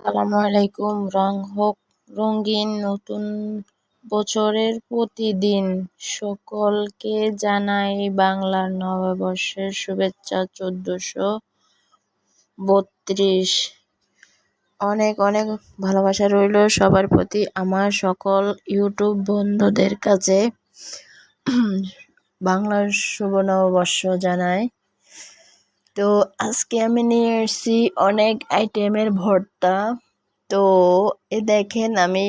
আসসালামু আলাইকুম। রং হোক রঙিন নতুন বছরের প্রতিদিন। সকলকে জানাই বাংলার নববর্ষের শুভেচ্ছা। 1432 অনেক অনেক ভালোবাসা রইল সবার প্রতি। আমার সকল ইউটিউব বন্ধুদের কাছে বাংলার শুভ নববর্ষ জানাই। তো আজকে আমি নিয়ে এসেছি অনেক আইটেমের ভর্তা। তো দেখেন আমি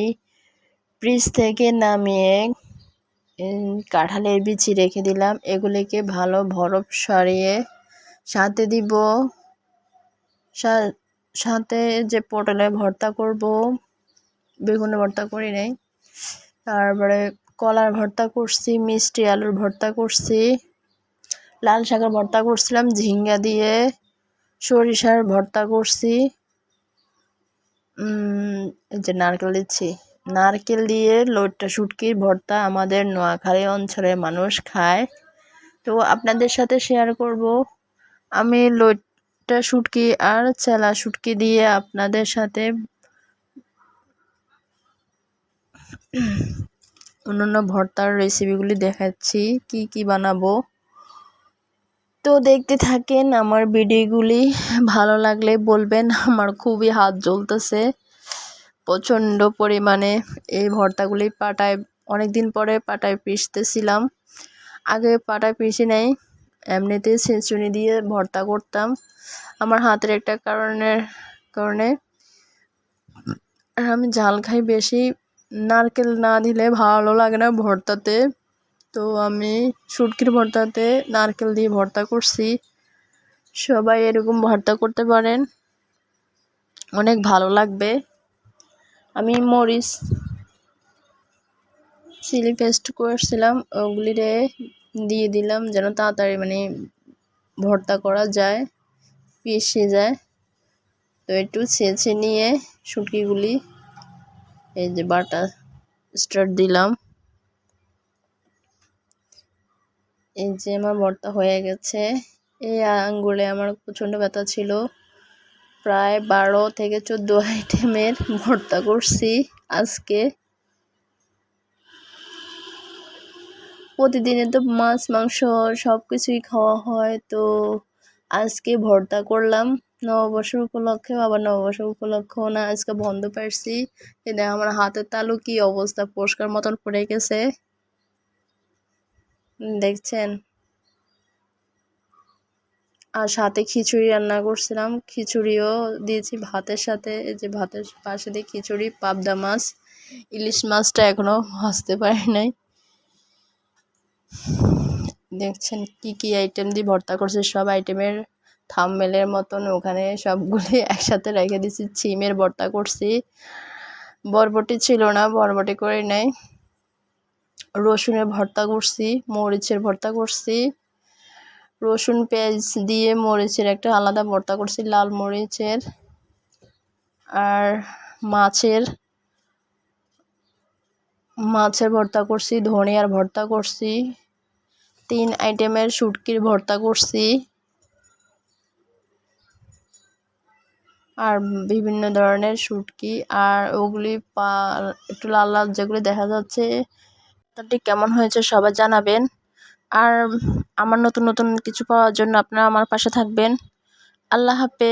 ফ্রিজ থেকে নামিয়ে কাঁঠালের বিচি রেখে দিলাম। এগুলিকে ভালো বরফ সরিয়ে সাথে দিব, সাথে যে পটলের ভর্তা করব, বেগুনের ভর্তা করি নাই, তারপরে কলার ভর্তা করছি, মিষ্টি আলুর ভর্তা করছি, লাল শাকের ভর্তা করছিলাম, ঝিঙ্গা দিয়ে সরিষার ভর্তা করছি, যে নারকেল দিয়ে লইট্টা শুটকির ভর্তা আমাদের নোয়াখালী অঞ্চলের মানুষ খায়। তো আপনাদের সাথে শেয়ার করব আমি লইট্টা শুটকি আর চেলা শুটকি দিয়ে আপনাদের সাথে অন্যান্য ভর্তার রেসিপিগুলি দেখাচ্ছি কি কি বানাবো। তো দেখতে থাকেন আমার ভিডিওগুলি। ভালো লাগলে বলবেন। আমার খুবই হাত জ্বলতেছে প্রচণ্ড পরিমাণে। এই ভর্তাগুলি পাটায় অনেকদিন পরে পাটায় পিষতেছিলাম। আগে পাটায় পিষি নাই, এমনিতে ছেঁচুনি দিয়ে ভর্তা করতাম। আমার হাতের একটা কারণে আমি ঝাল খাই বেশি, নারকেল না দিলে ভালো লাগে না ভর্তাতে। তো আমি শুটকির ভর্তাতে নারকেল দিয়ে ভর্তা করছি। সবাই এরকম ভর্তা করতে পারেন, অনেক ভালো লাগবে। আমি মরিচ চিলি পেস্ট করছিলাম, ওগুলিরে দিয়ে দিলাম যেন তাড়াতাড়ি ভর্তা করা যায়, পিষে যায়। তো একটু ছেঁচে নিয়ে শুটকিগুলি এই যে বাটা স্টার্ট দিলাম। এই যে আমার ভর্তা হয়ে গেছে। এই আঙ্গুলে আমার প্রচণ্ড ব্যথা ছিল, প্রায় 12 থেকে 14 আইটেমের ভর্তা করছি আজকে। প্রতিদিনে তো মাছ মাংস সব কিছুই খাওয়া হয়, তো আজকে ভর্তা করলাম নববর্ষের উপলক্ষে। আবার নববর্ষের উপলক্ষেও না, আজকে বন্ধ পাইছি। এটা আমার হাতের তালু কি অবস্থা, পরিষ্কার মতন পড়ে গেছে, দেখছেন। আর সাথে খিচুড়ি রান্না করছিলাম, খিচুড়িও দিয়েছি ভাতের সাথে। এই যে ভাতের পাশে দিয়ে খিচুড়ি, পাবদা মাছ, ইলিশ মাছটা এখনো ভাজতে পারি নাই। দেখছেন কি কি আইটেম দিয়ে ভর্তা করছে, সব আইটেমের থাম্বনেলের মতন ওখানে সবগুলি একসাথে রেখে দিয়েছি। ছিমের ভর্তা করছি, বরবটি ছিল না, বরবটি করে নাই। রসুনের ভর্তা করছি, মরিচের ভর্তা করছি, রসুন পেঁয়াজ দিয়ে মরিচের একটা আলাদা ভর্তা করছি, লাল মরিচের। আর মাছের ভর্তা করছি, ধনিয়ার ভর্তা করছি, 3 আইটেমের শুটকির ভর্তা করছি, আর বিভিন্ন ধরনের শুটকি। আর ওগুলি একটু লাল লাল যেগুলি দেখা যাচ্ছে, তাটি কেমন হয়েছে সবাই জানাবেন। আর আমার নতুন নতুন কিছু পাওয়ার জন্য আপনারা আমার পাশে থাকবেন। আল্লাহ হাফেজ।